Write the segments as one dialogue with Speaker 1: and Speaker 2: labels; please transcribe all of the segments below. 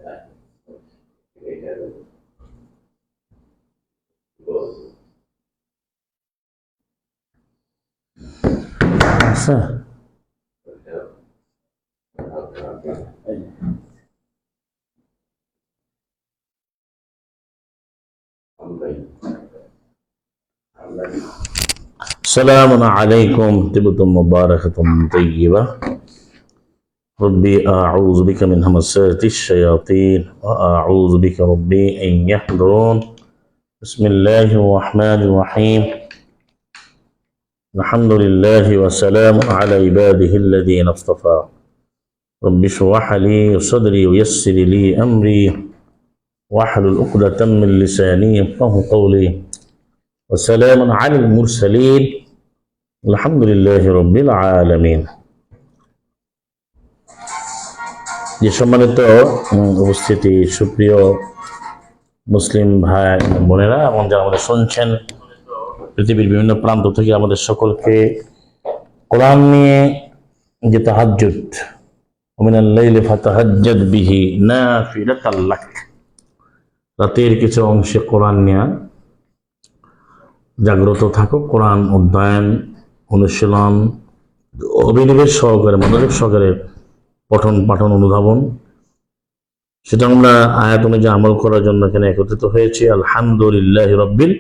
Speaker 1: আচ্ছা, السلام عليكم طيبة مباركة طيبة. ربي أعوذ بك من همسات الشياطين وأعوذ بك ربي أن يحضرون. بسم الله الرحمن الرحيم. الحمد لله وسلام على عباده الذين اصطفى. رب اشرح لي صدري ويسر لي أمري واحلل عقدة من لساني يفقهوا قولي. وسلام على المرسلين الحمد لله رب العالمين. যে সম্মানিত উপস্থিতি সুপ্রিয় মুসলিম ভাই বোনেরা এবং যারা আমাদের শুনছেন পৃথিবীর বিভিন্ন প্রান্ত থেকে, আমাদের সকলকে কোরআন নিয়ে যে তাহাজ্জুদ, মিনাল লাইলি ফাতাহাজ্জাদ বিহি নাফিলাতাল লাক, রাতের কিছু অংশে কোরআন নিয়ে জাগ্রত থাকো। কোরআন অধ্যয়ন, অনুশীলন, অভিনিবেশ সহকারে, মনোযোগ সহকারে পঠন পাঠন অনুধাবন, সেটা আমরা আয়াত অনুযায়ী আমল করার জন্য এখানে একত্রিত হয়েছি। আলহামদুলিল্লাহ রাব্বিল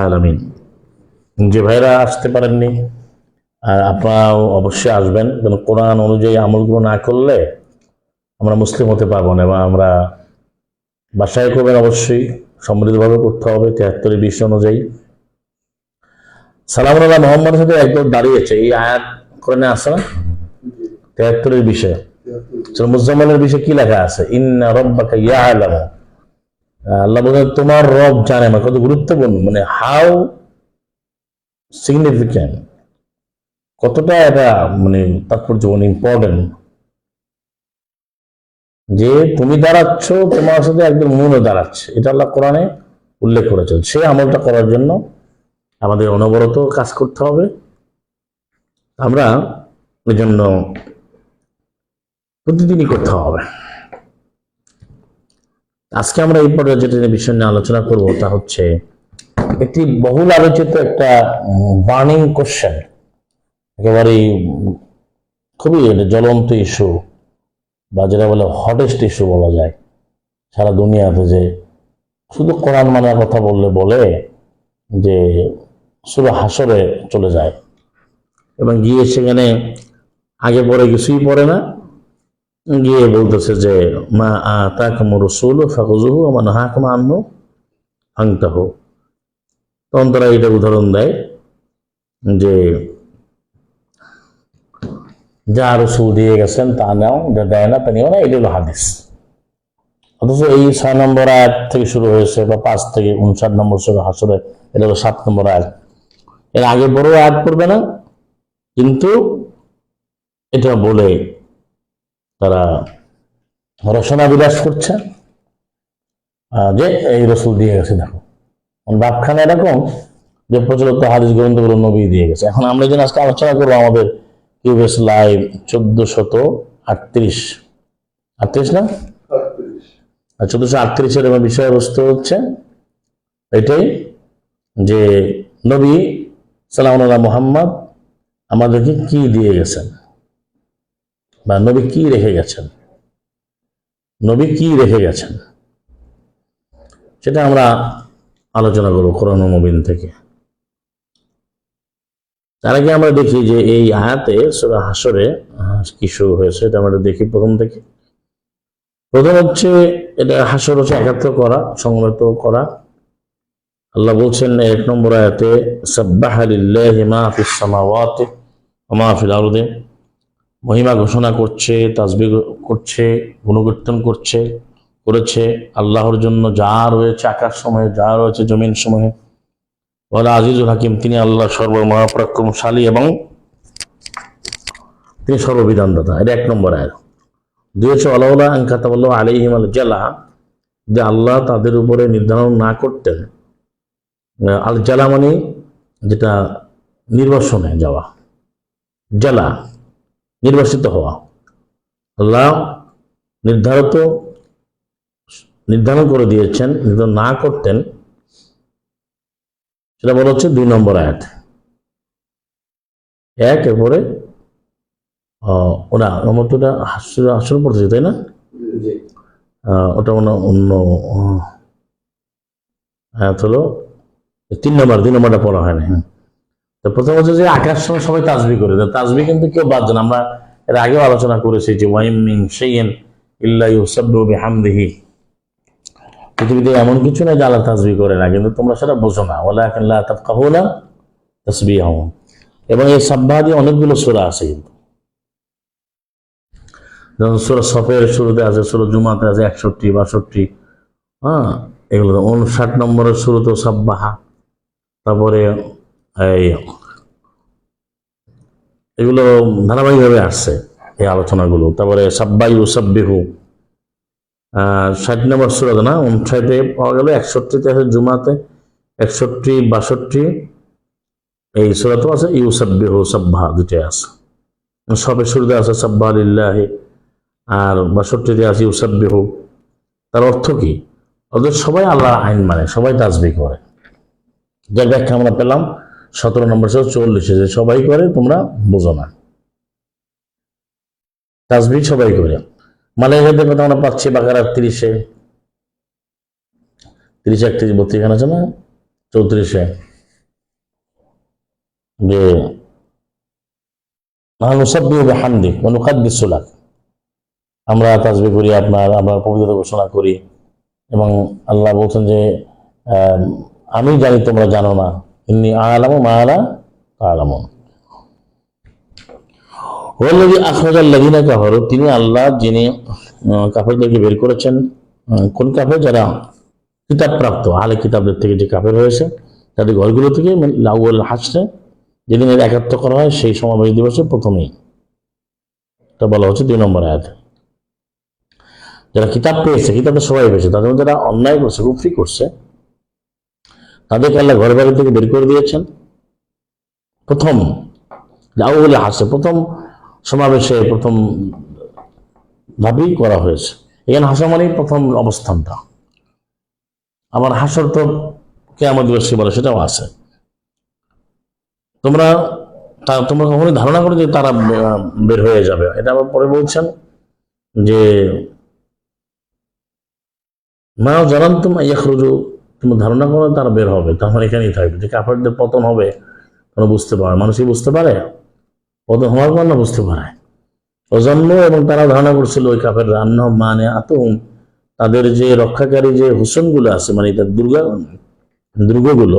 Speaker 1: আলামিন। যে ভাইরা আসতে পারেননি, আর আপনারাও অবশ্যই আসবেন, কারণ কোরআন অনুযায়ী আমলগুলো না করলে আমরা মুসলিম হতে পারবো না। এবং আমরা বাসায় করবেন, অবশ্যই সমৃদ্ধভাবে করতে হবে 73-20 অনুযায়ী। সালাম আল্লাহ মোহাম্মদের সাথে একদম দাঁড়িয়েছে, এই আয়াত কোরআনে আছে না 73-এর বিষয়ে। মুজাম্মিলের বিষয়ে কি লেখা আছে? ইন্না রাব্বাকা ইয়ালামু, আল্লাহ বলেন তোমার রব জানে। মানে কত গুরুত্বপূর্ণ, মানে হাউ সিগনিফিক্যান্ট, কতটা এটা মানে তাৎপর্যপূর্ণ, ইম্পর্টেন্ট, যে তুমি দাঁড়াচ্ছ, তোমার সাথে একদম মনে দাঁড়াচ্ছে, এটা আল্লাহ কোরআনে উল্লেখ করেছেন। সেই আমলটা করার জন্য আমাদের অনবরত কাজ করতে হবে। আমরা এই জন্য প্রতিদিনই করতে হবে। আজকে আমরা এই পর্যায়ে যেটা বিষয় নিয়ে আলোচনা করব তা হচ্ছে একটি বহুল আলোচিত একটা বার্নিং কোশ্চেন, একেবারেই খুবই জ্বলন্ত ইস্যু, বা যেটা বলে হটেস্ট ইস্যু বলা যায় সারা দুনিয়াতে, যে শুধু কোরআন মানার কথা বলে যে সূরা হাসরে চলে যায় এবং গিয়ে সেখানে আগে পরে কিছুই পড়ে না, গিয়ে বলতেছে যে মা আতাকুমুর রাসূলু ফাখুযুহু ওয়া মা নাহাকুম আনহু ফান্তাহু। তখন তারা এটা উদাহরণ দেয় যে যা রাসূল দিয়ে গেছেন তা নাও, যা দেয় না তা নিও না, এটা হলো হাদিস। অথচ এই 6 নম্বর আয়াত থেকে শুরু হয়েছে, বা 5 থেকে 59 নম্বর সূরা হাসরে, এটা হলো 7 নম্বর আয়াত। এর আগে বড় আয়াত পড়বে না, কিন্তু এটা বলে তারা রসনা বিলাস করছে যে এই রসুল দিয়ে গেছে। দেখো বাপখানা এরকম যে প্রচলিত হাদিস গ্রন্থগুলো নবী দিয়ে গেছে। এখন আমরা যেন আজকে আলোচনা করবো আমাদের কিউবেস লাইভ 1438 না, 1438-এর বিষয়বস্তু হচ্ছে এটাই যে নবী সাল্লাল্লাহু মুহাম্মদ আমাদেরকে কি দিয়ে গেছেন, বা নবী কি রেখে গেছেন, নবী কি রেখে গেছেন, সেটা আমরা আলোচনা করবো কোরআন মুবিন থেকে। তার আগে আমরা দেখি যে এই আয়াতে সূরা হাসরে কি শুরু হয়েছে, এটা আমরা দেখি প্রথম থেকে। প্রথম হচ্ছে এটা হাসর হচ্ছে একাত্র করা, সংহত করা। আল্লাহ বলছেন 1 নম্বর আয়াতে সাব্বাহা লিল্লাহি মা ফিস সামাওয়াতি ওয়া মা ফিল আরদি, মহিমা ঘোষণা করছে, তাসবিহ করছে, গুণকীর্তন করেছে আল্লাহর জন্য যা রয়েছে আকাশ সময়ে, যা রয়েছে জমিন সময়ে। ওয়ালা আজিজুল হাকিম, তিনি আল্লাহ সর্বমহাপরাক্রমশালী এবং তিনি সর্ববিধানদাতা। এটা 1 নম্বর আয়াত। 2 হচ্ছে আলাউলা আন কাতাবাল্লাহু আলাইহিম আল জালা, যে আল্লাহ তাদের উপরে নির্ধারণ না করতেন। আল জালা মানে যেটা নির্বাসনে যাওয়া, জালা নির্বাসিত হওয়া। আল্লাহ নির্ধারিত নির্ধারণ করে দিয়েছেন, যদি না করতেন, সেটা বলা হচ্ছে 2 নম্বর আয়াত। এরপরে ওরা আমার তো ওটা আসল পড়তেছে, তাই না? ওটা মনে অন্য আয়াত হলো 3 নম্বরটা পড়া হয় না। তো প্রথম হচ্ছে যে আকাশ সময় সবাই তাসবিহ করে, তাসবিহ কিন্তু কেউ বাদ দেন। আমরা এর আগেও আলোচনা করেছি যে ওয়াইম মিন শাইইন ইল্লা ইউসাব্বিহু বিহামদিহি, পৃথিবীতে এমন কিছু নাই যে আল্লাহ তাসবিহ করে না, কিন্তু তোমরা সেটা বোঝো না। ওয়ালাকিন লা তাফকাহুনা তাসবিহাহুম। এবং এই সাব্বাহ দিয়ে অনেকগুলো সূরা আছে, কিন্তু যেমন সূরা সফের শুরুতে আছে, সূরা জুমাতে আছে 61, 62, হ্যাঁ, এগুলো 59 নম্বরের শুরুতেও সাব্বাহা। তারপরে এই এগুলো ধারাবাহিকভাবে আসছে এই আলোচনাগুলো। তারপরে সাব্বাহ ইউসাব্বিহু 60 নম্বর সূরা না, 59 পাওয়া গেল, 61 আছে জুমাতে, 61, 62 এই সূরাতেও আছে। ইউসাব্বিহু সাব্বাহ দুটোই আছে। সবের শুরুতে আছে সাব্বাহ লিল্লাহি, আর 62 আছে ইউসাব্বিহু। তার অর্থ কি? ওদের সবাই আল্লাহর আইন মানে, সবাই তাসবিহ করে। যার ব্যাখ্যা আমরা পেলাম 17 নম্বর 40, যে সবাই করে, তোমরা বোঝো না। তাসবিহ সবাই করে মানে এখানে কথা আমরা পাচ্ছি বাকারা 30, 31, 32 এখানে আছে না, 34 যে নুসাব্বিহু বিহামদিক ওয়া নুকাদ্দিসু লাক, আমরা তাসবিহ করি আমরা পবিত্রতা ঘোষণা করি। এবং আল্লাহ বলছেন যে আমি জানি তোমরা জানো না, ইন্নী আ'লামু মা লা তা'লামুন। ওয়াল্লাযী আখরাজাল্লাযীনা কাফারু, তিনি আল্লাহ যিনি কাফেরদেরকে বের করেছেন। কোন কাফের? যারা কিতাব প্রাপ্ত, আহলে কিতাবদের থেকে যে কাফের হয়েছে, তাদের ঘরগুলো থেকে, লাউল হাসরে, যেদিন এর একাত্ম করা হয়, সেই সমাবেশ দিবসে প্রথমেই এটা বলা হচ্ছে 2 নম্বর আয়াত। যারা কিতাব পেয়েছে, কিতাবটা সবাই পেয়েছে, তাদের মধ্যে যারা অন্যায় করছে, কুফরি করছে, তাদেরকে আল্লাহ ঘর বাড়ি থেকে বের করে দিয়েছেন। প্রথম লাউল হাসরে, প্রথম সমাবেশে, প্রথম ভাবেই করা হয়েছে। এখানে হাসা মানেই প্রথম অবস্থানটা। আবার হাসর তো কিয়ামত দিবস বলে, সেটাও আছে। তোমরা কখনোই ধারণা করো যে তারা বের হয়ে যাবে। এটা আবার পরে বলছেন যে মা জানান্তুম ইয়াখরুজু, তুমি ধারণা করো তারা বের হবে, তখন এখানেই থাকবে। যে কাফেরদের পতন হবে তোমরা বুঝতে পারো, মানুষই বুঝতে পারে পতন হওয়ার পর, না বুঝতে পারে। অজন্ম, এবং তারা ধারণা করছিল ওই কাফের আন্নাহুম মানিআতুহুম, তাদের যে রক্ষাকারী যে হুসনগুলো আছে, মানে তার দুর্গগুলো,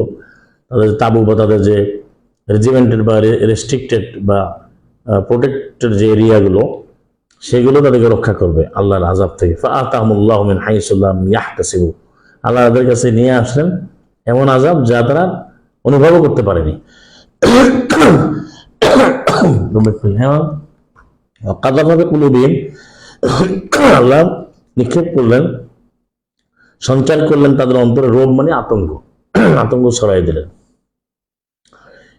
Speaker 1: তাদের তাবু বা তাদের যে রেজিমেন্টেড বা রেস্ট্রিক্টেড বা প্রোটেক্টেড যে এরিয়াগুলো, সেগুলো তাদেরকে রক্ষা করবে আল্লাহর আযাব থেকে। ফাআতাহুমুল্লাহু মিন হাইসু লাম ইয়াহতাসিবু, আল্লাহ তাদের কাছে নিয়ে আসলেন এমন আযাব যা তারা অনুভবও করতে পারেনি। কাযাফা বিকুলুবিহিম, আল্লাহ নিক্ষেপ করলেন, সঞ্চার করলেন তাদের অন্তরে রোব, মানে আতঙ্ক ছড়াই দিলেন।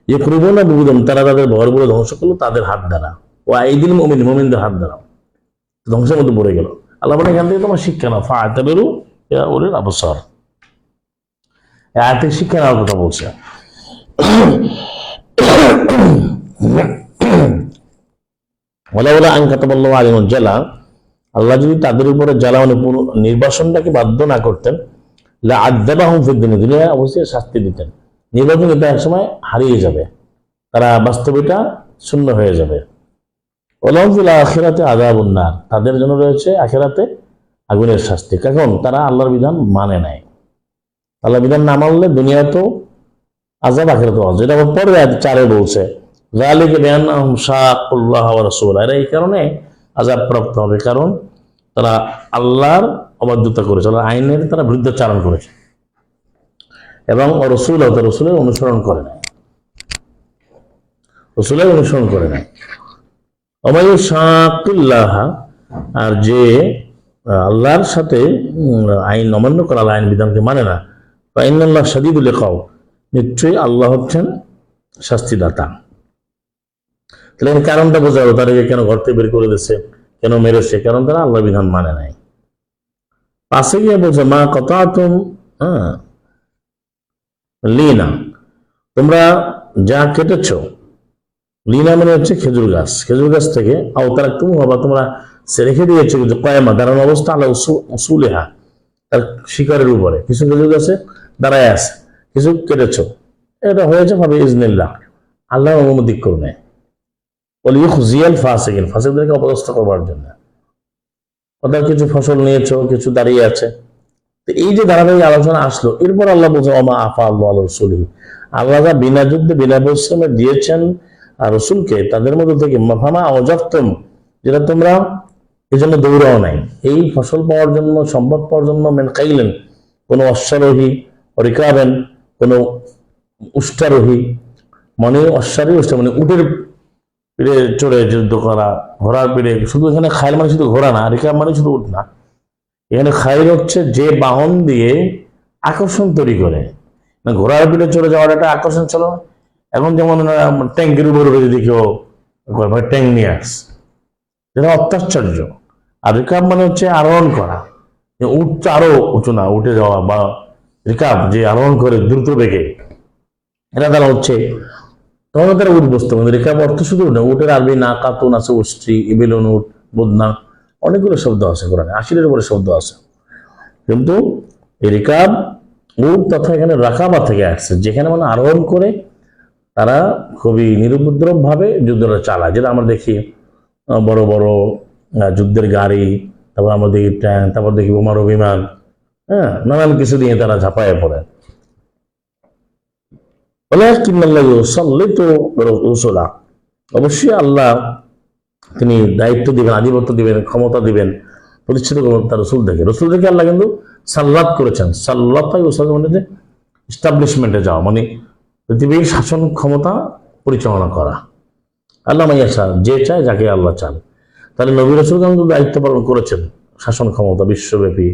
Speaker 1: ইয়খরুজুনা বিহুদুম, তারা তাদের ঘরগুলো ধ্বংস করলো তাদের হাত দ্বারা। ও আইদিল মুমিন, মুমিনদের হাত দ্বারা ধ্বংসের মধ্যে পড়ে গেল। আল্লাহ বলে এখান থেকে তোমার শিক্ষা নাও, ফাআতাবিরু ইয়া উলিল আবসার, আয়াতে শিক্ষা নেওয়ার কথা বলছে। ওয়ালাউলা আন কাতাবাল্লাহু আলাইহিম জালা, আল্লাহ যদি তাদের উপরে জ্বালা, মানে নির্বাসনটাকে বাধ্য না করতেন, লা আযাবাহুম ফিদ দুনিয়া, অবশ্যই শাস্তি দিতেন। নির্বাচন এটা একসময় হারিয়ে যাবে, তারা বাস্তবিকটা শূন্য হয়ে যাবে। ওয়ালাহুম ফিল আখিরাতি আযাবুন নার, তাদের জন্য রয়েছে আখিরাতে আগুনের শাস্তি। কারণ তারা আল্লাহর বিধান মানে নাই। আল্লাহর বিধান না মানলে দুনিয়াতেও আযাব, আখিরাতেও আযাব। এটা আবার পরে 4 বলছে, যালিকা বিআন্নাহুম শাক্কুল্লাহ ওয়া রাসূলাহু, এরা এই কারণে আযাব প্রাপ্ত হবে, কারণ তারা আল্লাহর অবাধ্যতা করেছে, আল্লাহর আইনের তারা বিরুদ্ধাচারণ করেছে, এবং রসুলের অনুসরণ করে নাই, ওমাইয়ু শাক্কিল্লাহ, আর যে আল্লাহর সাথে আইন অমান্য করা, আইন বিধানকে মানে না, ফাইন্নাল্লাহ শাদীদুল ইকাব, নিশ্চয়ই আল্লাহ হচ্ছেন শাস্তিদাতা। তাহলে কারণটা বোঝা গেল, তাদেরকে কেন ঘর থেকে বের করে দিচ্ছে, কেন মেরেছে, কারণ তারা আল্লাহর বিধান মানে নাই। পাশে গিয়ে বলছে মা কতাতুম, হ্যাঁ, লিনা, তোমরা যা কেটেছ, লিনা মানে হচ্ছে খেজুর গাছ, খেজুর গাছ থেকে আওতারা তুমি হবা, তোমরা রেখে দিয়েছো যে কয়ামা দাঁড়ানো অবস্থা আল্লাহ উসুলেহা, তার শিকারের উপরে কিছু খেজুর গাছে দাঁড়ায় আছে, কিছু কেটেছো, এটা হয়েছে ভাবে ইজনিল্লাহ, আল্লাহ অনুমতি করবে, বলি খুজিয়াল ফাসিকিন, ফাসিকদেরকে অপদস্থ করবার জন্য। অর্থাৎ কিছু ফসল নিয়েছো, কিছু দাঁড়িয়ে আছে, তো এই যে ধারাবাহিক আলোচনা আসলো, এরপর আল্লাহ বলছে অমা আফা আল্লাহ রসুলি, আল্লাহ যা বিনা যুদ্ধে বিনা পরিশ্রমে দিয়েছেন আর রসুলকে, তাদের মধ্যে থেকে মাফামা অজাফতম, যেটা তোমরা এই জন্য দৌড়াও নাই, এই ফসল পাওয়ার জন্য, সম্পদ পাওয়ার জন্য, মেন খাইলেন, কোনো অশ্বারোহী রিকাবেন, কোনো উষ্ঠারোহী, মানে অশ্বারোহী উষ্ঠা মানে উটের পিড়ে চড়ে যুদ্ধ করা, ঘোড়ার পিড়ে, শুধু এখানে খাইল মানে শুধু ঘোড়া না, রিকাব মানে শুধু উঠ না, এখানে খাইল হচ্ছে যে বাহন দিয়ে আকর্ষণ তৈরি করে, ঘোড়ার পিঠে চলে যাওয়ার একটা আকর্ষণ ছিল। এখন যেমন ট্যাঙ্কের উপরে যদি কেউ ট্যাঙ্ক নিয়ে আস, যেটা অত্যাশ্চর্য। আর রিকাব মানে হচ্ছে আরোহণ করা, উঠ আরো উঁচু না, উঠে যাওয়া, বা রিকাব যে আরোহণ করে দ্রুত বেগে, এটা দ্বারা হচ্ছে তখন তারা উঠ বসতে পারে। রিকাব অর্থ শুধু না, উটের আরবি না কাতুন আছে, উষ্ট্রি, ইবেলুন উট, বদনা, অনেকগুলো শব্দ আছে কোরআনে, 80-এর উপরে শব্দ আছে। কিন্তু এই রিকাব উট তথা এখানে রাকাবা থেকে আসছে, যেখানে মানে আরোহণ করে তারা খুবই নিরুপদ্রব ভাবে যুদ্ধটা চালায়, যেটা আমরা দেখি বড় বড় যুদ্ধের গাড়ি, তারপর আমরা দেখি ট্যাঙ্ক, তারপর দেখি বোমারু বিমান, হ্যাঁ, নানান কিছু দিয়ে তারা ঝাঁপায় পড়ে। অবশ্যই আল্লাহ তিনি দায়িত্ব দিবেন, আধিপত্য দিবেন, ক্ষমতা দিবেন, প্রতিষ্ঠিত করবেন তার রসুল থেকে। রসুল থেকে আল্লাহ কিন্তু সাল্লাত করেছেন। সাল্লাত মানে এস্টাবলিশমেন্টে যাওয়া, মানে পৃথিবীর শাসন ক্ষমতা পরিচালনা করা। আল্লাহ মাইয়াশা, যে চায় যাকে আল্লাহ চান। তাহলে নবী রসুল কিন্তু দায়িত্ব পালন করেছেন, শাসন ক্ষমতা বিশ্বব্যাপী।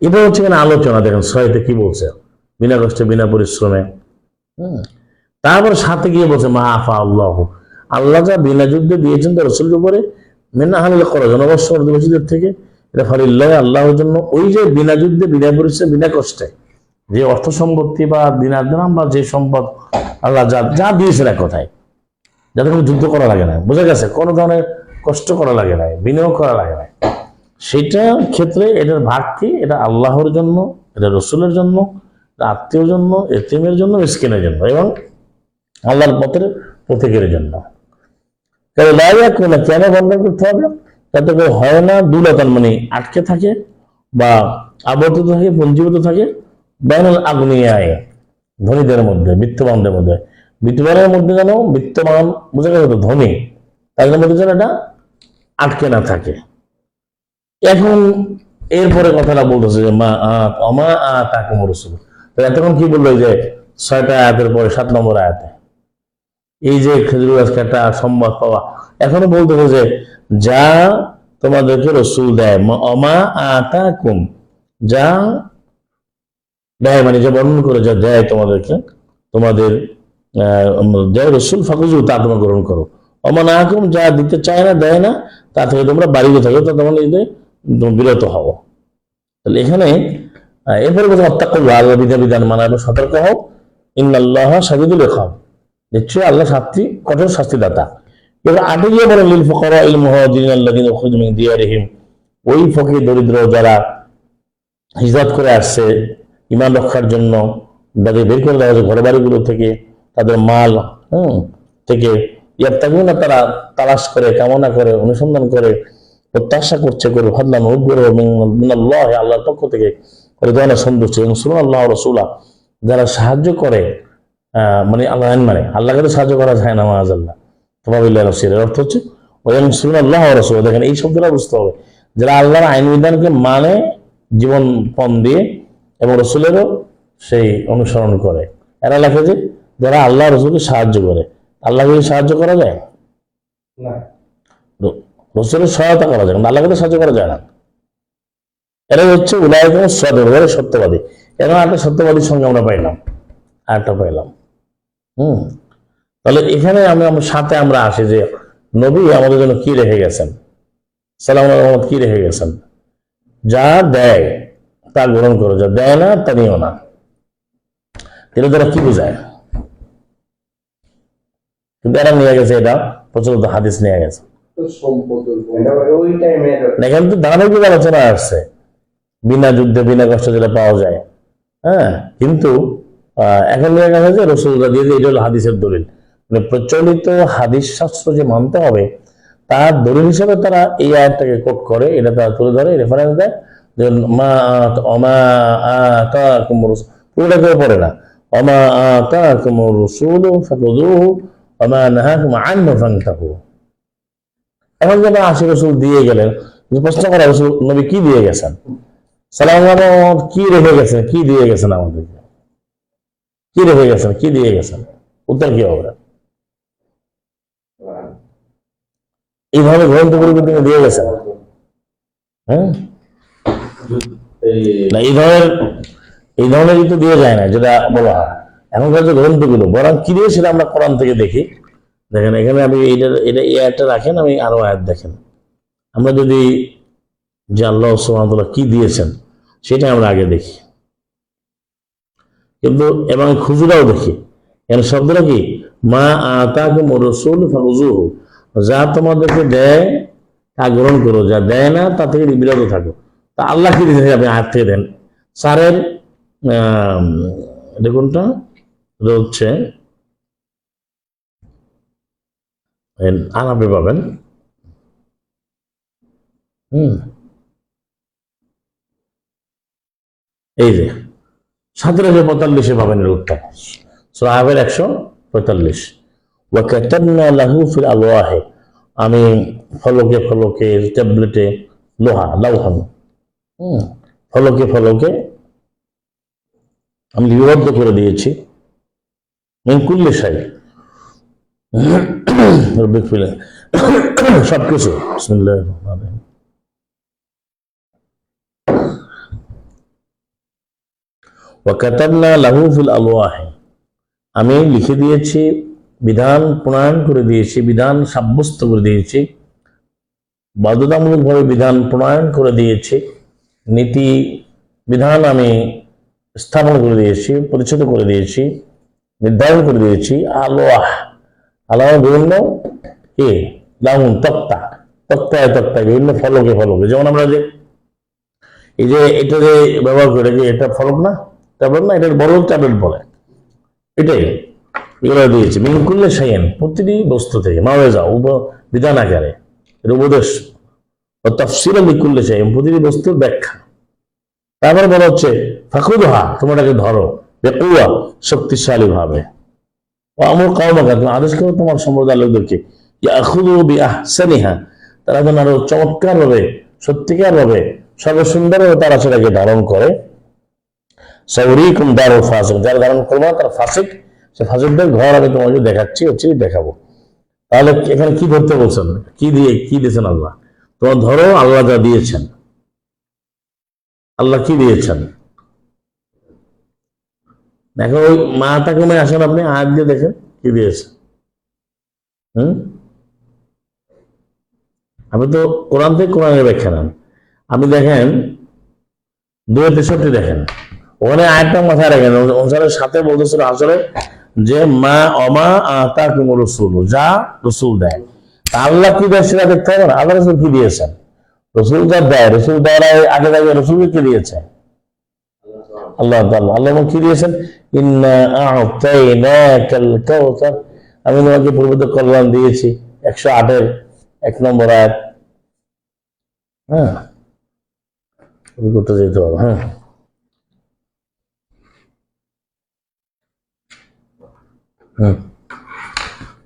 Speaker 1: এবার হচ্ছে এখানে আলোচনা দেখেন ছয়তে কি বলছে, বিনা কষ্টে বিনা পরিশ্রমে। তারপর সাথে গিয়ে বলছে মা আফা আল্লাহ, আল্লাহ যা বিনা যুদ্ধে দিয়েছেন তার রসুলের উপরে, মেনা হামিল করা জনবর্ষ অর্ধবাসীদের থেকে, এটা ফালিল্লাহ আল্লাহর জন্য। ওই যে বিনা যুদ্ধে বিনা পরিশ্রমে বিনা কষ্টে যে অর্থ সম্পত্তি বা দিনার দিনাম বা যে সম্পদ আল্লাহ যা যা দিয়েছেন, এক কথায় যাতে কোনো যুদ্ধ করা লাগে না, বোঝা গেছে, কোনো ধরনের কষ্ট করা লাগে না, বিনিয়োগ করা লাগে না, সেটা ক্ষেত্রে এটার ভাগ কি, এটা আল্লাহর জন্য, এটা রসুলের জন্য, আত্মীয়র জন্য, এতিমের জন্য, মিসকিনের জন্য, এবং আল্লাহর পথের প্রত্যেকের জন্য। কেন বন্ধ করতে হবে, যাতে করে হয় না দুলতান মানে আটকে থাকে বা আবর্তিত থাকে, পঞ্জীভূত থাকে, বাইনাল আগ্নিয়ায়, ধনীদের মধ্যে, বিত্তবানদের মধ্যে, বিত্তবানের মধ্যে যেন, বিত্তবান বোঝা গেল তো ধনী, তাদের মধ্যে যেন এটা আটকে না থাকে। এখন এরপরে কথাটা বলতেছে যে মা আমা তাকে রসুল, এতক্ষণ কি বললো যে 6টা আয়াতের পরে 7 নম্বর আয়াতে এই যে খেজুর গাছ কাটা সম্বাদ পাওয়া, এখনো বলতেছে যে যা তোমাদেরকে রসুল দেয়, অমা আতাকুম, যা দেয় মানে যে বর্ণন করে যা দেয় তোমাদেরকে, তোমাদের যা রসুল ফাকুজু তা তোমরা গ্রহণ করো, অমা না আকুম, যা দিতে চায় না, দেয় না, তা থেকে তোমরা বাড়িতে থাকো, তা তোমরা বিরত হও। তাহলে এখানে এরপরে কথা হত্যা করবো, আল্লাহ বিধান মানা এবং সতর্ক হও, ইন্নাল্লাহ শাদীদুল ইকাব, নিশ্চয়ই আল্লাহ শাস্তি, কঠোর শাস্তিদাতা। এবার আগে গিয়ে বলেন লিল ফুকারা ইল মুহাজিরিন আল্লাযিনা উখরিজু মিন দিয়ারিহিম, ওই ফকির দরিদ্র যারা হিজরত করে আসছে ঈমান রক্ষার জন্য, যাদের বের করে দেওয়া হয়েছে ঘর বাড়িগুলো থেকে, তাদের মাল থেকে, ইয়াবতাগুনা, তারা তালাশ করে, কামনা করে, অনুসন্ধান করে, প্রত্যাশা করছে, করে ফাদলান অনুগ্রহ মিনাল্লাহ, আল্লাহর পক্ষ থেকে, রিদওয়ানা, সন্তুষ্টি, এবং সুবহানাল্লাহ রাসূলা, যারা সাহায্য করে, মানে আল্লাহ মানে আল্লাহকে তো সাহায্য করা যায় না, মাআযাল্লাহ, তওয়াবিল্লাহ রাসূলের অর্থ হচ্ছে ওয়ান সুবহানাল্লাহ রাসূল। দেখেন এই শব্দটা বুঝতে হবে, যারা আল্লাহর আইন বিধানকে মানে জীবন পণ দিয়ে এবং রসুলেরও সেই অনুসরণ করে, এরা লেখে যে যারা আল্লাহ রসুলকে সাহায্য করে। আল্লাহকে সাহায্য করা যায় না, রসুলের সহায়তা করা যায়, আল্লাহকে তো সাহায্য করা যায় না। এরা হচ্ছে উলাইকা সাদিক, সত্যবাদী। এরা একটা সত্যবাদীর সঙ্গে আমরা পাইলাম, আরেকটা পাইলাম। তাহলে এখানে আমরা সাথে আমরা আসি যে নবী আমাদের জন্য কি রেখে গেছেন, সালাম আলাইহি কি রেখে গেছেন। যা দেয় তা গ্রহণ করো, যা দেয় না তা নিও না। এটা দ্বারা কি বোঝায়? কিন্তু এরা নিয়ে গেছে, এটা প্রচলিত হাদিস নিয়ে গেছে। এখানে তো ধারাবাহিক আলোচনা আসছে বিনা যুদ্ধে বিনা কষ্ট যেটা পাওয়া যায়। হ্যাঁ, কিন্তু এখন নিয়ে গেছে যে রসুলরা দিয়ে এটা হলো হাদিসের দলিল, মানে প্রচলিত হাদিস শাস্ত্র যে মানতে হবে তার দলিল হিসেবে তারা এই আয়াতটাকে কোট করে, এটা তারা তুলে ধরে, রেফারেন্স দেয় যে মা অমা আতাকুম রাসূল, পুরোটা কেউ পড়ে না, অমা আতাকুম রাসূল ফাখুযুহু ওয়া মা নাহাকুম আনহু ফান্তাহু। এখন যখন আশি রসুল দিয়ে গেলেন, প্রশ্ন করা রসুল নবী কি দিয়ে গেছেন, সালাম কি রেখে গেছেন, কি দিয়ে গেছেন আমাদেরকে, কি রেখে গেছেন, কি দিয়ে গেছেন? উত্তর কি হবে? এইভাবে গ্রন্থ পরিবর্তন তিনি দিয়ে গেছেন। হ্যাঁ, না এই ধরনের কিন্তু দিয়ে যায় না যেটা বলা হয়। এখনকার যে গ্রন্থগুলো বরং কি দিয়ে সেটা আমরা কোরআন থেকে দেখি। দেখেন এখানে আমি এটা এই আয়াতটা রাখেন, আমি আরো আয়াত দেখেন। আমরা যদি যে আল্লাহ সুবহানাহু ওয়া তাআলা কি দিয়েছেন সেটা আমরা আগে দেখি, কিন্তু এবং খুজুরাও দেখি। এখানে শব্দটা কি? মা আতাকুম রাসূল ফাখুযুহু, যা তোমাদেরকে দেয় তা গ্রহণ করো, যা দেয় না তা থেকে বিরত থাকো। তা আল্লাহ কি দিয়েছে আপনি আয়াত থেকে দেন। স্যারের দেখুনটা হচ্ছে আনাপে পাবেন। এই যে 1745 পাবেন এর উত্তর, সূরা আহজাবের 145। ওয়া কাতাবনা লাহু ফিল আলওয়াহি, আমি ফলকে ফলকে ট্যাবলেটে লোহা লাউহান, ফলকে ফলকে আমি লিপিবদ্ধ করে দিয়েছি। মিন কুল্লি শাই, সবকিছু। বিসমিল্লাহির রহমানির রহিম। ওয়া কাতাবনা লাহু ফিল আলওয়াহি, আমি লিখে দিয়েছি, বিধান প্রণয়ন করে দিয়েছি, বিধান সাব্যস্ত করে দিয়েছি, বাধ্যতামূলকভাবে বিধান প্রণয়ন করে দিয়েছি, নীতি বিধান আমি স্থাপন করে দিয়েছি, পরিচ্ছন্ন করে দিয়েছি, নির্ধারণ করে দিয়েছি। আলোয়াহ, আলোয়াহ বিভিন্ন কি লাউন, তক্তা, তক্তায় তক্তায় বিভিন্ন ফলকে ফলকে। যেমন আমরা যে এই যে এটা যে ব্যবহার করে, যে এটা ফলক না, ট্যাবলেট না, এটার বড় ট্যাবলেট বলে, এটাই এগুলো দিয়েছি। মিন কুল্লি শাইইন, প্রতিটি বস্তু থেকে, মাওয়াজা বিধান আকারে, এর উপদেশ, ও তাফসীরাল লিকুল্লি শাইইন, প্রতিটি বস্তুর ব্যাখ্যা। তারপরে বলা হচ্ছে ফাখুযুহা, তোমরাকে ধরো, বিকুওয়া, শক্তিশালী ভাবে, ও আমর কওমাকা, তুমি আদেশ করো তোমার সম্প্রদায়ের লোকদেরকে, ইয়াখুযু বিআহসানিহা, তারা যেন আরো চমৎকার ভাবে, সত্যিকার ভাবে, সর্বসুন্দর ভাবে তারা সেটাকে ধারণ করে। সাউরীকুম দারুল ফাসিক, যারা ধারণ করবে না তারা ফাসিক, সে ফাসিকদের ঘর আমি তোমাকে দেখাচ্ছি, হচ্ছে দেখাবো। তাহলে এখানে কি ধরতে বলছেন? কি দিয়ে কি দিয়েছেন আল্লাহ? তোমার ধরো আল্লাহ যা দিয়েছেন। আল্লাহ কি দিয়েছেন? দেখো ওই মা তাকুমে আসেন, আপনি আয়াত দিয়ে দেখেন কি দিয়েছে। আপনি তো কোরআন থেকে কোরআনের ব্যাখ্যা নেন। আপনি দেখেন 263 দেখেন, ওখানে আয়াতটা মাথায় রাখেন, অনুসারের সাথে বলতেছিল আসলে যে মা অমা আতাকুম রাসূল, যা রসুল দেয়। আল্লাহ কি দেয় সেটা দেখতে হবে না, আল্লাহ রসুল কি দিয়েছেন। রসুল যা দেয়, রসুল দেওয়ার আগে আগে রসুলকে কি দিয়েছে? আল্লাহ আল্লাহ কি দিয়েছেন? ইন্না আ'তাইনাকাল কাউসার, আমি তোমাকে পূর্বতে কল্যাণ দিয়েছি। 108 1 নম্বর আয়াত। হ্যাঁ, করতে যেতে হবে। হ্যাঁ,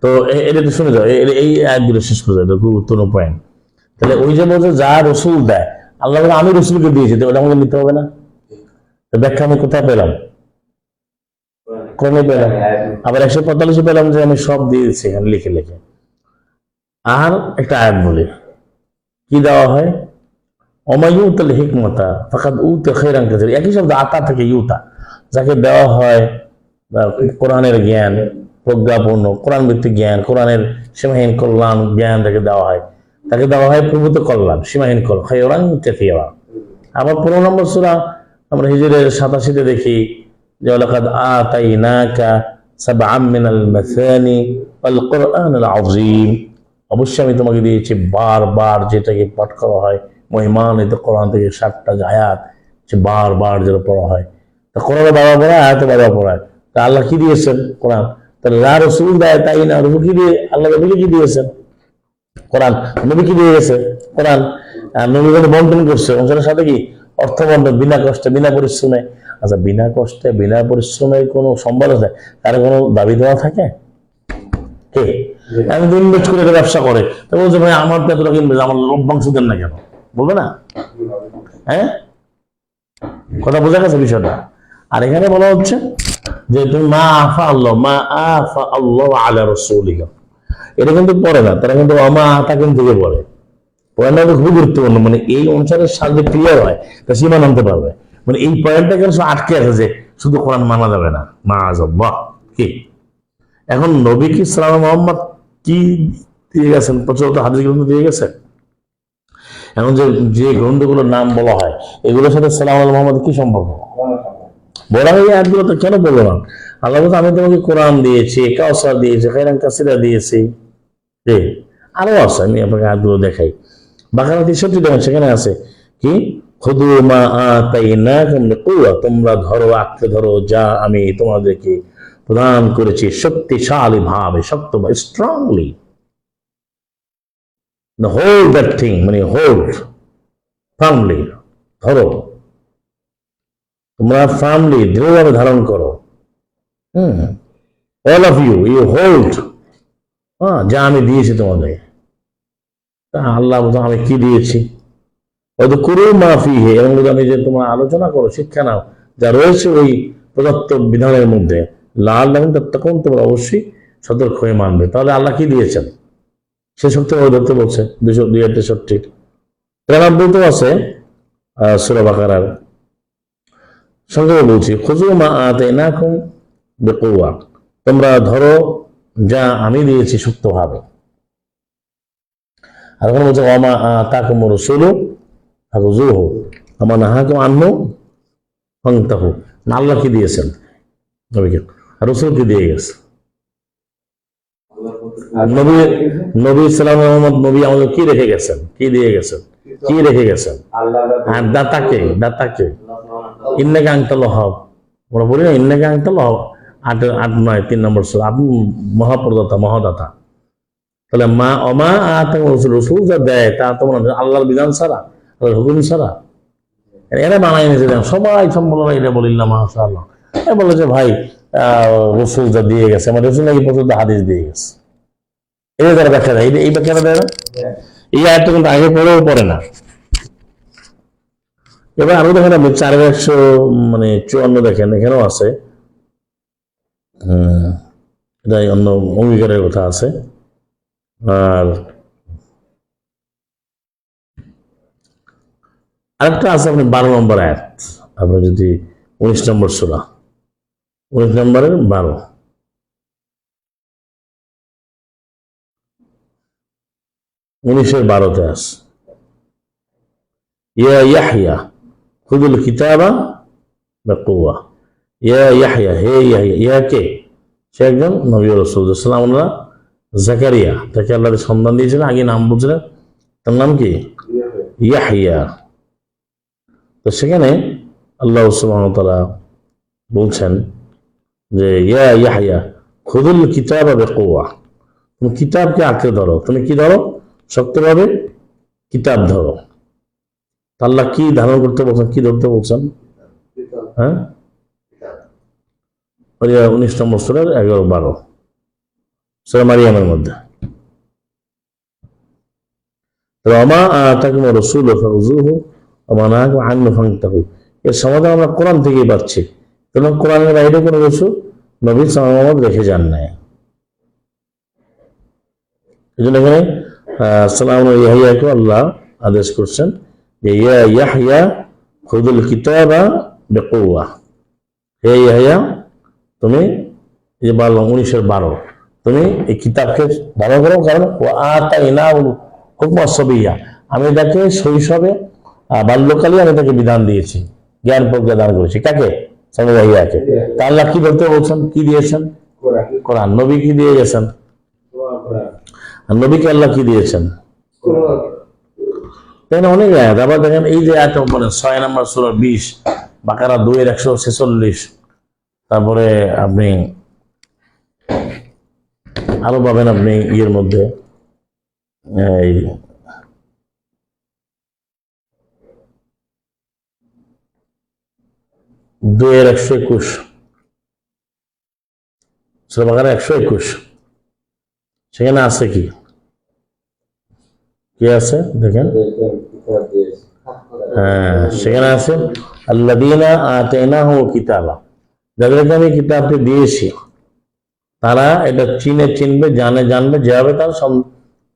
Speaker 1: তো এটা তো শুনে যাও, এই আয়াতগুলো শেষ করে যাও, খুব গুরুত্বপূর্ণ পয়েন্ট। তাহলে ওই যে বলছে যা রসুল দেয়, আল্লাহ আমি রসুলকে দিয়েছি, ওটা আমাকে নিতে হবে না? ব্যাখ্যা আমি কোথায় পেলাম? কোরআনে পেলাম। আবার 145 পেলাম যে আমি সব দিয়েছি এখানে লিখে লিখে। আর একটা আয়াত বলি, কি দেওয়া হয়? অমায়ুতাল হিকমতা ফাকাদ উতা খায়রান কাসীরা, একই শব্দ আতা থেকে ইউতা, যাকে দেওয়া হয় কোরআনের জ্ঞান, প্রজ্ঞাপূর্ণ কোরআন ভিত্তিক জ্ঞান, কোরআনের সীমাহীন কল্যাণ জ্ঞান যাকে দেওয়া হয়, তাকে দেওয়া হয় প্রভূত কল্যাণ, সীমাহীন কল্যাণ, খায়রান কাসীরা, আবার 15 নম্বর সূরা আমরা হিজরের 87-তে দেখি যে ওয়ালাকাদ আতাইনাকা সাবআম মিনাল মাসানি ওয়াল কুরআনিল আযীম, অবশ্যই আমি তোমাকে দিয়েছি বারবার যেটাকে পাঠ করা হয় মহিমান্বিত কোরআন থেকে 60টা আয়াত, যে বারবার যেটা পড়া হয়। তা কোরআনে বারবার পড়ায়, আয়াতে বারবার পড়ায়। তা আল্লাহ কি দিয়েছেন? কোরআন। তাহলে লা রাসূল দেয় তাই না, রাসূল কি দিয়ে, আল্লাহ নবীকে কি দিয়েছেন? কোরআন। নবী কি দিয়ে গেছে? কোরআন। নবী কোনো বন্টন করছে অংশের সাথে কি অর্থ বন্টন, বিনা কষ্টে বিনা পরিশ্রমে। আচ্ছা, বিনা কষ্টে বিনা পরিশ্রমের কোনো সম্বল আছে? তার কোনো দাবি দেওয়া থাকে? কে আমি তো ইনভেস্ট করে একটা ব্যবসা করে, তো বলছে ভাই আমার তো এত টাকা ইনভেস্ট, আমার লভ্যাংশ দেন না কেন? বলবে না? হ্যাঁ, কথা বোঝা গেছে বিষয়টা? আর এখানে বলা হচ্ছে যে তুমি মা আফা আল্লাহ আলা রাসূলিহি, এটা কিন্তু পড়ে না, তারা কিন্তু অমা আতা কিন্তু পড়ে। পয়েন্টটা খুবই গুরুত্বপূর্ণ, মানে এই অনুসারে সাথে ক্লিয়ার হয় তা সীমা নামতে পারবে। মানে এই পয়েন্টটা কেন আটকে আছে যে শুধু কোরআন মানা যাবে না, মা আযাল্লাহ কি। এখন নবী কি সাল্লাল্লাহু মুহাম্মদ কি দিয়ে গেছেন? প্রচলিত হাদিস গ্রন্থ দিয়ে গেছে। এখন যে যে গ্রন্থগুলোর নাম বলা হয় এগুলোর সাথে সাল্লাল্লাহু মুহাম্মদ কি সম্পর্ক? বলা হয় আয়াতগুলো তো কেন বলবো না? আল্লাহ বলছে আমি তোমাকে কোরআন দিয়েছি, কাউসার দিয়েছি, খায়রান কাসীরা দিয়েছি। আরো আছে, আমি আপনাকে আয়াতগুলো দেখাই। বাকারা 63 দেখেন, সেখানে আছে কি খুযু মা আতাইনাকুম বিকুওয়া, তোমরা ধরো, আঁকড়ে ধরো যা আমি তোমাদেরকে প্রদান করেছি শক্তিশালী ভাবে, শক্ত ভাবে, স্ট্রংলি। হোল্ড দ্যাট থিং, মানে হোল্ড ফার্মলি, ধরো তোমরা, ফার্মলি দৃঢ়ভাবে ধারণ করো। All of you you hold যা আমি দিয়েছি তোমাদের। আল্লাহ বলছেন আমি কি দিয়েছি? ওয়াযকুরু মা ফীহি, এবং আমি যে তোমরা আলোচনা করো, শিক্ষা নাও যা রয়েছে ওই প্রদত্ত বিধানের মধ্যে, লাআল্লাকুম তাত্তাকুন, তোমরা অবশ্যই সতর্ক হয়ে মানবে। তাহলে আল্লাহ কি দিয়েছেন সে শক্তি ধরতে বলছে। 263 93 আছে সূরা বাকারার। সংক্ষেপে বলছি, খুযু মা আতাইনাকুম বিকুওয়া, তোমরা ধরো যা আমি দিয়েছি শক্তভাবে। আর ওখানে বলছে ওয়া মা আতাকুমুর রাসূলু ফাখুযুহু ওয়া মা নাহাকুম আনহু ফান্তাহু। আল্লাহ কি দিয়েছেন নবীকে, আর রাসূল কি দিয়ে গেছে? নবী সাল্লাল্লাহু আলাইহি ওয়াসাল্লাম নবী আমাদের কি রেখে গেছেন, কি দিয়ে গেছেন, কি রেখে গেছেন? আর দাতাকে, দাতাকে ইন্নাকা আনতাল ওয়াহাব, আমরা বলি না ইন্নাকা আনতাল ওয়াহাব, 8-9 নম্বর সূরা, আপনি মহাপ্রদাতা, মহাদাতা। তাহলে মা অমা আতাকুম রাসূল, রাসূল যা দেয় তা তোমরা আল্লাহর বিধান ছাড়া, আল্লাহর হুকুম ছাড়া এরা বানাই নিয়েছে। সবাই সম্বলনা এটা বলিল্লাহ মাশাআল্লাহ, বলে যে ভাই রাসূল যা দিয়ে গেছে, আমার রাসূল নাকি প্রচলিত হাদিস দিয়ে গেছে। এটা তারা ব্যাখ্যা দেয়, এই ব্যাখ্যাটা দেয় না। এই আয়াতটা কিন্তু আগে পড়েও পড়ে না। এবার আরো দেখেন আপনি 454 দেখেন, এখানেও আছে, এটাই অন্য অঙ্গীকারের কথা আছে। আর আরেকটা আছে আপনি 12 নম্বর আয়াত, আপনি যদি 19 নম্বর সূরা, 19 নম্বরের 12, 19-12 আছে, ইয়া ইয়াহইয়া খুযুল কিতাবা বিকুওয়া। ইয়া ইয়াহইয়া, হে ইয়াহইয়া, ইয়া কে? সে একজন নবী রাসূল সাল্লাল্লাহু আলাইহি ওয়াসাল্লাম। জাকারিয়া, তাকে আল্লাহ সন্তান দিয়েছিলেন, আগে নাম বলছিলেন, তার নাম কি? ইয়াহইয়া। তো সেখানে আল্লাহ সুবহানাহু ওয়া তাআলা বলছেন যে ইয়া ইয়াহইয়া খুযুল কিতাবা বিকুওয়া, তুমি কিতাবকে আঁকড়ে ধরো। তুমি কি ধরো? শক্তভাবে কিতাব ধরো। আল্লাহ কি ধারণ করতে বলছেন, কি ধরতে বলছেন? হ্যাঁ, 19 নম্বর সূরার 11-12 সূরা মারিয়ামের মধ্যে। ওয়া আতাকুমুর রাসূলু ফাখুযুহু ওয়া মা নাহাকুম আনহু ফান্তাহু। এর সমাধান আমরা কোরআন থেকেই পাচ্ছি। কারণ কোরআনের বাইরে কোনো রাসূল নবী সাল্লাল্লাহু আলাইহি ওয়াসাল্লাম রেখে যান নাই। এই জন্য এখানে সালামুন ইয়াহইয়াকে আল্লাহ আদেশ করছেন যে ইয়া ইয়াহইয়া খুযুল কিতাবা বিকুওয়া, হে ইয়াহইয়া তুমি, এই যে 19-12, তুমি এই কিতাবকে ধারণ করো। কারণ ওয়া আতাইনাহুল হুকমা সাবিয়্যা, আমি তাকে শৈশবে বাল্যকালে আমি তাকে বিধান দিয়েছি, জ্ঞান প্রজ্ঞা দান করেছি। কাকে? সামিয়াকে। তা আল্লাহ কি ধরতে বলছেন? কি দিয়েছেন? কোরআন। নবী কি দিয়ে গেছেন? আর নবীকে আল্লাহ কি দিয়েছেন? দেখেন অনেক আয়াত। আবার দেখেন এই যে আয়াত বলেন 6 নম্বর সূরা 20, বাকারা 2-146, তারপরে আপনি আরো পাবেন আপনি ইয়ের মধ্যে এই 2-121, সূরা বাকারা 121, সেখানে আছে কি কি আছে দেখেন। হ্যাঁ, সেখানে আছে আল্লাযীনা আতাইনাহুমুল কিতাবা, যাদেরকে আমি কিতাবটি দিয়েছি তারা এটা চিনবে, জানবে যেভাবে তার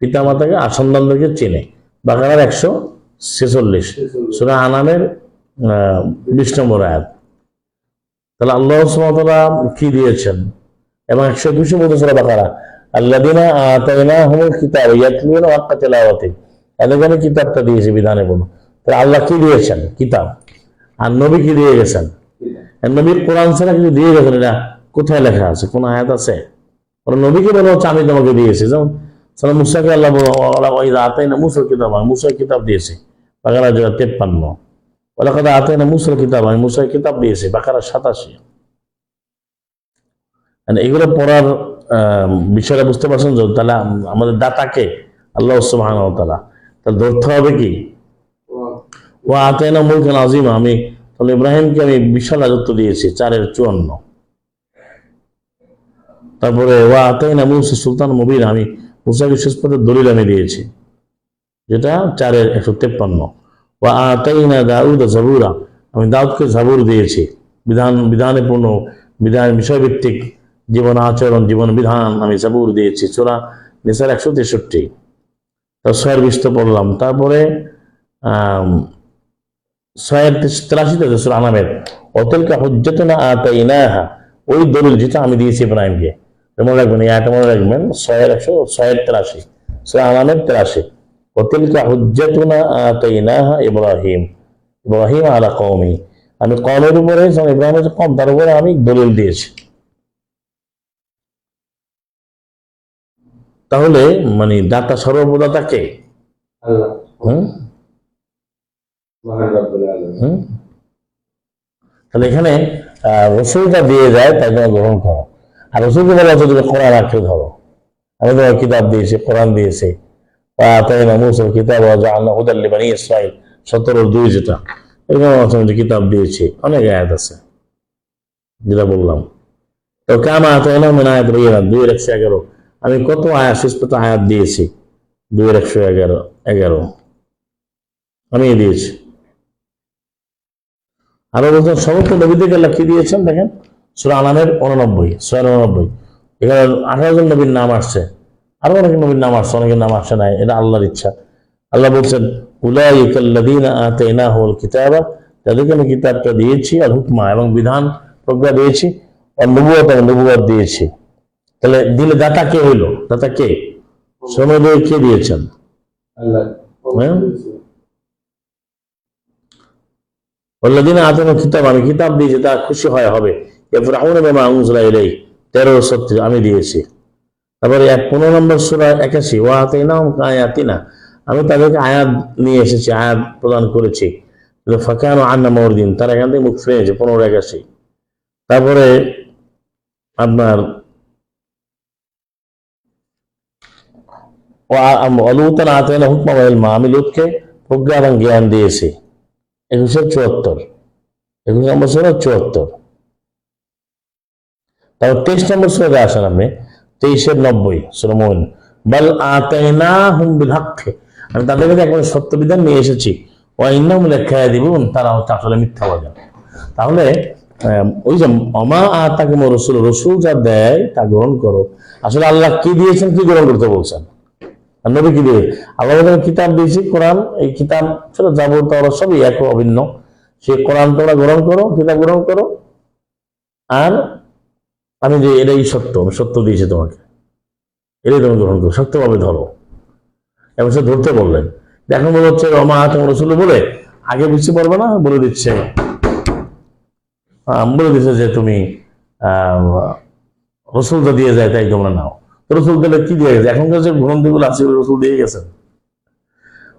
Speaker 1: পিতা মাতাকে আর সন্তানদেরকে চেনে। বাকারার 146, সূরা আনামের 20 নম্বর আয়াত। তাহলে আল্লাহ সুবহানাহু ওয়া তাআলা কি দিয়েছেন? এবং 121 বলতে সূরা বাকারা আল্লাযীনা আতাইনাহুমুল কিতাবা ইয়াতলুনা হাক্কা তিলাওয়াতিহি, এদেরকে আমি কিতাবটা দিয়েছি বিধানে বলো। তাহলে আল্লাহ কি দিয়েছেন? কিতাব। আর নবী কি দিয়ে গেছেন? নবী কোরআন ছাড়া কিছু দিয়ে গেছেন, এটা কোথায় লেখা আছে? কোন আয়াত আছে? নবীকে বলা হচ্ছে আমি তোমাকে দিয়েছি। যেমন সালা মুসাকে আল্লাহ আতাইনা মুসার কিতাব, আমি মুসার কিতাব দিয়েছি, বাকারা 53। ওয়ালাকাদ আতাইনা মুসার কিতাব, আমি মুসার কিতাব দিয়েছি, বাকারা 87। এগুলো পড়ার বিষয়টা বুঝতে পারছেন? তাহলে আমাদের দাতাকে আল্লাহ সুবহানাহু ওয়া তাআলা, তাহলে ধরতে হবে কি ও আতাইনা মুলকান আযীমা, আমি তাহলে ইব্রাহিমকে আমি বিশাল রাজত্ব দিয়েছি, 4-54। তারপরে ওয়া আতাইনা মুসা সুলতান মুবিন, আমি মুসাকে সুস্পষ্ট দলিল আমি দিয়েছি, যেটা 4-153। ওয়া আতাইনা দাউদ জাবুরা, আমি দাউদকে জাবুর দিয়েছি, বিধানে পূর্ণ, বিষয়ভিত্তিক জীবন আচরণ, জীবন বিধান আমি জাবুর দিয়েছি। সূরা নিসার 163। তো 6-20 তো পড়লাম। তারপরে 6-83 সূরা আনামের ওয়াতিলকা হুজ্জাতুনা আতাইনাহা, ওই দলিল যেটা আমি দিয়েছি ইব্রাহিমকে। মনে রাখবেন, এই আয়াতটা মনে রাখবেন, 6-83 সূরা আনামের 83। ওয়াতিলকা হুজ্জাতুনা আতাইনাহা ইব্রাহিম আলা কওমি, আমি কওমের উপরে, ইব্রাহিমের কওম তার উপরে আমি দলিল দিয়েছি। তাহলে মানে দাতা সর্বদাতা কে? আল্লাহ। তাহলে এখানে রসুলটা দিয়ে যায়, তাই তোমার গ্রহণ করো। আর রসুলকে বলা হচ্ছে তুমি কোরআন আঁকড়ে ধরো, আমি তোমার কিতাব দিয়েছি, কোরআন দিয়েছি। কিতাব 17-2, যেটা এরকম কিতাব দিয়েছি, অনেক আয়াত আছে যেটা বললাম। তো কামা আতাইনা মিন আয়াতিন বায়িনাত 2-111, আমি কত আয়াত, সুস্পষ্ট আয়াত দিয়েছি, 2-111 আমি দিয়েছি। আরো বলছেন সমস্ত নবীদেরকে আল্লাহ কি দিয়েছেন, দেখেন সূরা আনামের 89, এখানে 18 জন নবীর নাম আসছে, আরো অনেক নবীর নাম আসছে, অনেকের নাম আসছে না, এটা আল্লাহর ইচ্ছা। আল্লাহ বলছেন উলাইকাল্লাযীনা আতাইনাহুমুল কিতাবা, যাদেরকে আমি কিতাবটা দিয়েছি, আর হুকমা এবং বিধান প্রজ্ঞা দিয়েছি, আর নবুয়ত দিয়েছি। তাহলে দিলে দাতা কে হইল? দাতা কে? সময় কে দিয়েছেন? আল্লাহ। ওয়াল্লাযীনা আতাইনাহুমুল কিতাব, আমি কিতাব দিয়েছি, তা খুশি হবে। ইয়াফরাহুনা বিমা উনজিলা ইলাইহি, 13-36 আমি দিয়েছি। তারপরে 15 নম্বর সূরা 81, ওয়া আতাইনাহুম আয়াতিনা, আমি তাদেরকে আয়াত নিয়ে এসেছি, আয়াত প্রদান করেছি, ফাকানু আন্না মুরিদিন, তারা এখান থেকে মুখ ফিরেছে, 15-81। তারপরে আপনার লূতান আতাইনা হুকমা ওয়া ইলমা, আমি লূতকে প্রজ্ঞা এবং জ্ঞান দিয়েছি, 21-74, 21 নম্বর সূরা 74। তারপর 23 নম্বর সূরাতে আসেন আপনি, 23-90 সূরা মুমিন, বাল আতাইনাহুম বিল হাক্কি, আমি তাদের কাছে একবার সত্য বিধান নিয়ে এসেছি, ওয়া ইন্নাহুম লাকাযিবুন, তারা হচ্ছে আসলে মিথ্যাবাদী। তাহলে ওই যে অমা আতাকুমুর রাসূল, রাসূল যা দেয় তা গ্রহণ করো। আসলে আল্লাহ কি দিয়েছেন, কি গ্রহণ করতে বলছেন? আর নবী কি দিয়ে? আল্লাহ কিতাব দিয়েছি, কোরআন, এই কিতাব সেটা জাবর তাওরাত সবই এক, অভিন্ন। সেই কোরআন তোমরা গ্রহণ করো, কিতাব গ্রহণ করো, আর আমি যে এটাই সত্য, আমি সত্য দিয়েছি তোমাকে, এটাই তুমি গ্রহণ করো, সত্যভাবে ধরো। এবং সে ধরতে বললেন। এখন মনে হচ্ছে রমা আতম রসুল বলে আগে বুঝতে পারবে না, বলে দিচ্ছে যে তুমি রসুলটা দিয়ে যায় তাই তোমরা নাও। রসুল তাহলে কি দিয়ে গেছে? এখনকার যে গ্রন্থগুলো আছে রসুল দিয়ে গেছেন।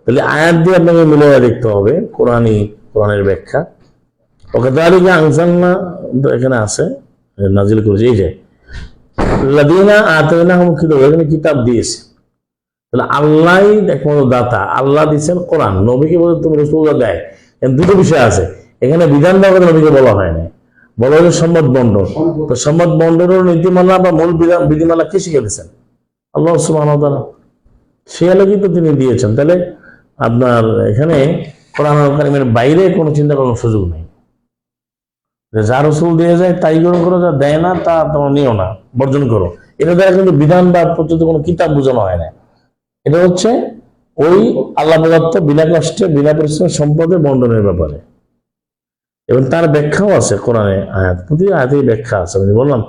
Speaker 1: তাহলে আয়াত দিয়ে আপনাকে মিলে দেখতে হবে কোরআনের ব্যাখ্যা। ওকে তাহলে আনসাল্লাহ এখানে আছে নাজিল করেছে, এই যে লাদিনা আতাইনা হুম এখানে কিতাব দিয়েছে। তাহলে আল্লাহ একমাত্র দাতা, আল্লাহ দিচ্ছেন কোরআন, নবীকে বলে তুমি রসুলরা দেয়। দুটো বিষয় আছে এখানে, বিধান দেওয়া নবীকে বলা হয় না, বলা হয়েছে সম্মত বন্টন। তো সম্মত বন্টনের নীতিমালা বা মূল বিধিমালা কে শিখে দিচ্ছেন? আল্লাহ সুবহানাহু ওয়া তাআলা, সে আলোকেই তো তিনি দিয়েছেন। তাহলে আপনার এখানে কোরআন কারীমের বাইরে কোনো চিন্তা করার সুযোগ নেই। যা রসুল দিয়ে যায় তাই গ্রহণ করো, যা দেয় না তা তোমার নিও না, বর্জন করো। এটা দ্বারা কিন্তু বিধান বা প্রচলিত কোনো কিতাব বোঝানো হয় না। এটা হচ্ছে ওই আল্লাহ প্রদত্ত বিনা কষ্টে বিনা পরিশ্রমে সম্পদের বন্টনের ব্যাপারে, এবং তার ব্যাখ্যাও আছে কোরআনে। আয়াত প্রতি আয়াতেই ব্যাখ্যা আছে। আমি বললাম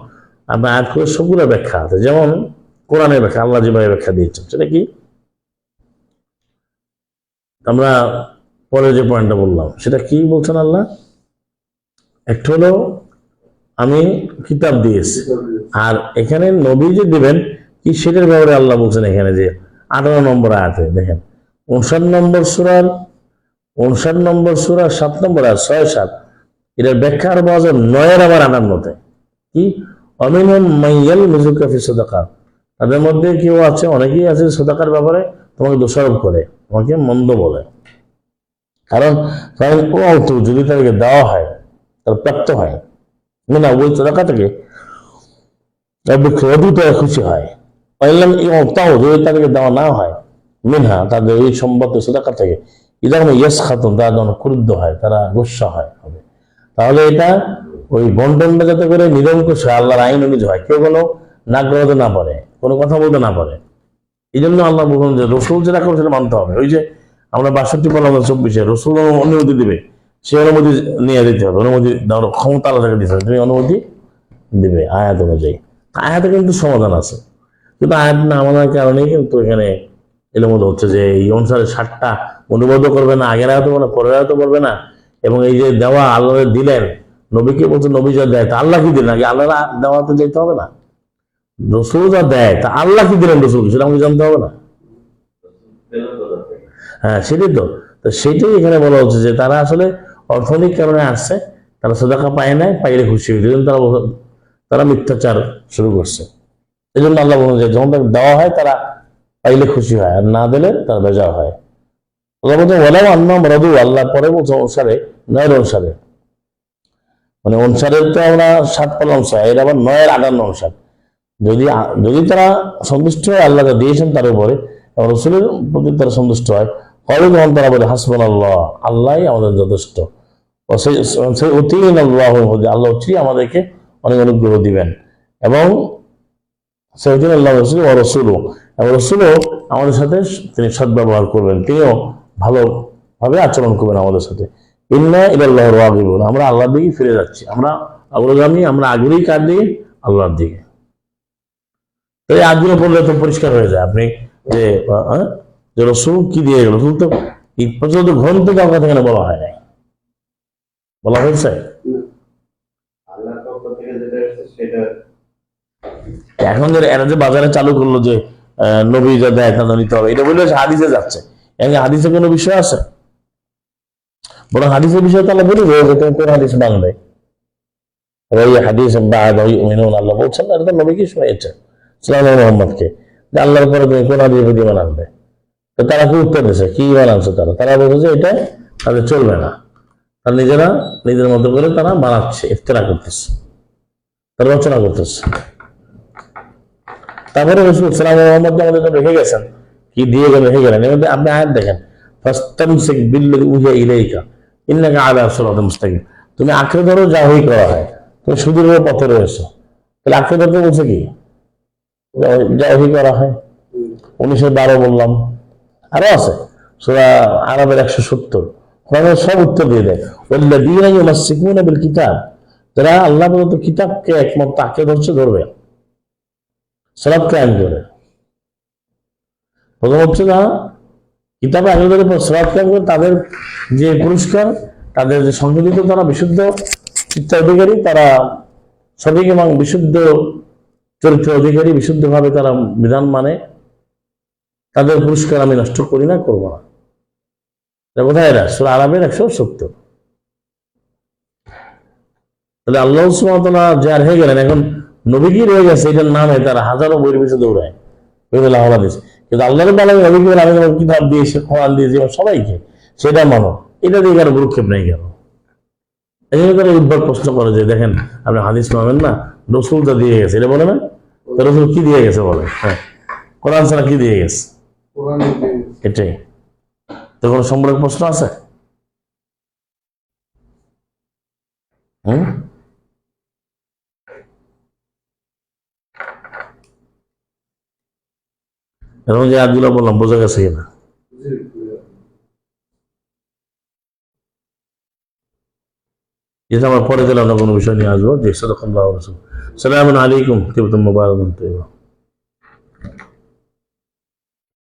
Speaker 1: আপনার আয়াত করে সবগুলো ব্যাখ্যা আছে। যেমন কোরআনের ব্যাখ্যা আল্লাহ যেভাবে ব্যাখ্যা দিয়েছেন সেটা কি, আমরা পরে যে পয়েন্টটা বললাম সেটা কি বলছেন আল্লাহ? একটা হলো আমি কিতাব দিয়েছি, আর এখানে নবী যে দিবেন কি সেটার ব্যাপারে আল্লাহ বলছেন এখানে যে 18 নম্বর আয়াতে দেখেন, 59 নম্বর সূরার 7 নম্বর আয়াত 6-7, এটার ব্যাখ্যা আর পাওয়া যায় 9 আবার 58-তে কি, অমিনহুম মাইয়াল মিজুকা ফি সাদাকা, তাদের মধ্যে কেউ আছে, অনেকেই আছে সাদাকার ব্যাপারে তোমাকে দোষারোপ করে, তোমাকে মন্দ বলে। কারণ যদি তাদেরকে দেওয়া হয়, তার প্রাপ্ত হয় না ওই সাদাকা থেকে খুশি হয়। তাও যদি তাদেরকে দেওয়া না হয় মিনহা তাদের ওই সম্পদ সাদাকা থেকে, ইদাম ইয়াস খাতুন, তারা যখন ক্রুদ্ধ হয়, তারা গুসা হয় হবে, তাহলে এটা ওই বন্টনটা যাতে করে নিরঙ্কুশ হয়, আল্লাহর আইন অনুযায়ী হয়, কেউ কোনো নাক গলাতে না পারে, কোনো কথা বলতে না পারে। এই জন্য আল্লাহ বলুন যে রসুল যেটা করবে সেটা মানতে হবে। ওই যে আমরা 62 বললাম 24-এ রসুল অনুমতি দিবে, সে অনুমতি নিয়ে দিতে হবে, অনুমতি দেওয়ার ক্ষমতা আল্লাহকে দিতে হবে, তুমি অনুমতি দিবে আয়াত অনুযায়ী। আয়াতে কিন্তু সমাধান আছে, কিন্তু আয়াত না মানার কারণেই কিন্তু এখানে এলোমেলো হচ্ছে যে এই অনুসারে 60টা অনুবাদও করবে না, আগের আয়াতও বলবে না, পরের আয়াতও বলবে না। এবং এই যে দেওয়া আল্লাহ দিলেন, নবীকে বলছে নবী যা দেয় তা আল্লাহ কি দিলেন, আগে আল্লাহ দেওয়াতে যেতে হবে না? রসুল যা দেয় তা আল্লাহ কি দিলেন রসুল, সেটা আমাকে জানতে হবে না? হ্যাঁ সেটাই তো। সেটাই এখানে বলা হচ্ছে যে তারা আসলে অর্থনৈতিক কারণে আসছে, তারা সাদাকা পায় নাই, পাইলে খুশি হয়েছে, তারা মিথ্যাচার শুরু করছে। এই জন্য আল্লাহ বলছেন যে যখন তাকে দেওয়া হয় তারা পাইলে খুশি হয়, আর না দিলে তারা বেজা হয়। আল্লাহ বলছেন ওয়ালাউ আন্নাহুম রাদু, আল্লাহ পরে বলছে অনুসারে, 9 অনুসারে, মানে অনুসারের তো আমরা 7 পেলাম 6, এর আবার 9 58 অনুসার। যদি তারা সন্তুষ্ট হয় আল্লাহ যা দিয়েছেন তার উপরে, রসুলের প্রতি তারা সন্তুষ্ট হয়, ফলে তখন তারা বলে হাসবুনাল্লাহ, আল্লাহই আমাদের যথেষ্ট, আল্লাহ আমাদেরকে অনেক অনুগ্রহ দিবেন, এবং রসুলও আমাদের সাথে তিনি সদ্ব্যবহার করবেন, তিনিও ভালোভাবে আচরণ করবেন আমাদের সাথে। ইন্না ইলাল্লাহি রাগিবুন, আমরা আল্লাহর দিকে ফিরে যাচ্ছি, আমরা অগ্রগামী, আমরা আগ্রহী কার দিকে? আল্লাহর দিকে। তো এই আয়াতগুলো পড়লে তো পরিষ্কার হয়ে যায় আপনি যে রসুল কি দিয়ে গেল। রসুল তো এই পর্যন্ত গ্রন্থ কাউকে এখানে বলা হয় নাই, বলা হয়েছে এখন যে এরা যে বাজারে চালু করলো যে নবী যা দেয় তা নিতে হবে, এটা বলে হাদিসে যাচ্ছে। হাদিসে কোনো বিষয় আছে? বরং হাদিসের বিষয় তাহলে বলি তুমি কোন হাদিস মানবে? হাদিস আল্লাহ বলছেন না, এটা তো নবী কি শুনেছে মোহাম্মদকে, যে আল্লাহর পরে তুমি কোন হাদিস ইমান আনবে? তো তারা কি উত্তর দিচ্ছে, কি ইমান আনছে? তারা বলছে যে এটা তাদের চলবে না, তারা নিজেরা নিজের মতো করে তারা বানাচ্ছে, ইফতিরা করতেছে, তারা রচনা করতেছে। তারপরে রসুল সাল্লাল্লাহু আলাইহি ওয়াসাল্লাম আমাদের রেখে গেছেন, কি দিয়ে রেখে গেলেন। এর মধ্যে আপনি আয়াত দেখেন, ফাস্তামসিক বিল্লাযী উহিয়া ইলাইকা ইন্নাকা আলা সিরাতিন মুস্তাকিম, তুমি আঁকড়ে ধরো যা ওহী করা হয়, তুমি সুদূর পথে রয়েছো। তাহলে আঁকড়ে ধরতে বলছে কি? যা ওহী করা হয়। 1912 বললাম, আরো আছে সূরা আরাবের 170, কোরআনের সব উত্তর দিয়ে দেয়। ওয়াল্লাযীনা ইউমাসসিকুনা বিল কিতাব, যারা আল্লাহ প্রদত্ত কিতাবকে একমাত্র আঁকড়ে ধরছে, ধরবে, সালাত কায়েম করে। প্রথম হচ্ছে না কিতাবে আহলের উপর সিরাত কায়েম করে তাদের যে পুরস্কার, তাদের যে সংশোধিত, তারা বিশুদ্ধ চিত্ত অধিকারী, তারা সঠিক এবং বিশুদ্ধ চরিত্র অধিকারী, বিশুদ্ধভাবে তারা বিধান মানে, তাদের পুরস্কার আমি নষ্ট করি না, করবো না। এটা কোথায়? এরা সূরা আরাফের 170। তাহলে আল্লাহ সুবহানাহু ওয়া তাআলা যার হয়ে গেলেন, এখন নবী কি রয়ে গেছে এটার নামে তারা হাজারো বইয়ের পিছনে দৌড়ায়, কিন্তু আল্লাহ রাব্বুল আলামিন নবীকে আলাদা কিতাব দিয়েছে, কোরআন দিয়েছে সবাইকে, সেটা মানো। এটা দিয়ে কারো ভ্রুক্ষেপ নেই কেন? এই জন্য তারা উদ্ভট প্রশ্ন করে যে দেখেন আপনি হাদিস মানেন না, রসুল তো দিয়ে গেছে, এটা বলে না? রসুল কি দিয়ে গেছে বলে? হ্যাঁ, কোরআন ছাড়া কি দিয়ে গেছে? এটাই তো। কোনো সম্পর্ক প্রশ্ন আছে? হুম, এখন যে আজগুলো বললাম বোঝা গেছে কিনা? যেটা আমরা পরে দিলাম না কোনো বিষয় নিয়ে আসবো। যে সালাম আলাইকুম, তিবতুম মুবারাকাতুন।